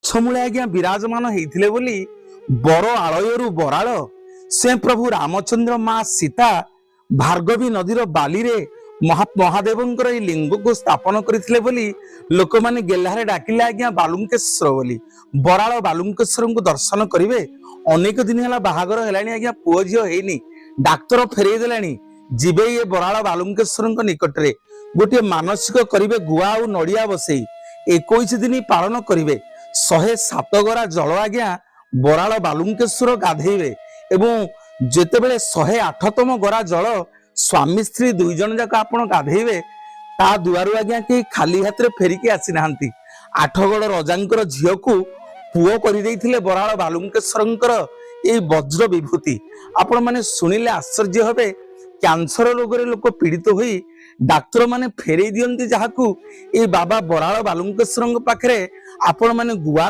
ଗଛମୂଳେ ଆଜ୍ଞା ବିରାଜମାନ ହେଇଥିଲେ ବୋଲି ବର ଆଳୟରୁ ବରାଳ ସେ ପ୍ରଭୁ ରାମଚନ୍ଦ୍ର ମା ସୀତା ଭାର୍ଗବୀ ନଦୀର ବାଲିରେ ମହାଦେବଙ୍କର ଏଇ ଲିଙ୍ଗକୁ ସ୍ଥାପନ କରିଥିଲେ ବୋଲି ଲୋକମାନେ ଗେହ୍ଲାରେ ଡାକିଲେ ଆଜ୍ଞା ବାଲୁଙ୍କେଶ୍ୱର ବୋଲି। ବରାଳ ବାଲୁଙ୍କେଶ୍ୱରଙ୍କୁ ଦର୍ଶନ କରିବେ। ଅନେକ ଦିନ ହେଲା ବାହାଘର ହେଲାଣି ଆଜ୍ଞା, ପୁଅ ଝିଅ ହେଇନି, ଡାକ୍ତର ଫେରେଇ ଦେଲାଣି। ଯିବେ ଏ ବରାଳ ବାଲୁଙ୍କେଶ୍ୱରଙ୍କ ନିକଟରେ ଗୋଟିଏ ମାନସିକ କରିବେ, ଗୁଆ ଆଉ ନଡିଆ ବସେଇ 21 ଦିନ ପାଳନ କରିବେ। 107 ଗରା ଜଳ ଆଜ୍ଞା ବରାଳ ବାଲୁଙ୍କେଶ୍ୱର ଗାଧେଇବେ ଏବଂ ଯେତେବେଳେ 108ତମ ଗରା ଜଳ ସ୍ୱାମୀ ସ୍ତ୍ରୀ 2 ଜଣ ଯାକ ଆପଣ ଗାଧେଇବେ, ତା ଦୁଆରୁ ଆଜ୍ଞା କେହି ଖାଲି ହାତରେ ଫେରିକି ଆସିନାହାନ୍ତି। ଆଠଗଡ଼ ରଜାଙ୍କର ଝିଅକୁ ପୁଅ କରିଦେଇଥିଲେ ବରାଳ ବାଲୁଙ୍କେଶ୍ୱରଙ୍କର ଏଇ ବଜ୍ର ବିଭୂତି। ଆପଣ ମାନେ ଶୁଣିଲେ ଆଶ୍ଚର୍ଯ୍ୟ ହେବେ। କ୍ୟାନ୍ସର ରୋଗରେ ଲୋକ ପୀଡ଼ିତ ହୋଇ ଡାକ୍ତର ମାନେ ଫେରେଇ ଦିଅନ୍ତି ଯାହାକୁ, ଏଇ ବାବା ବରାଳ ବାଲୁଙ୍କେଶ୍ୱରଙ୍କ ପାଖରେ ଆପଣ ମାନେ ଗୁଆ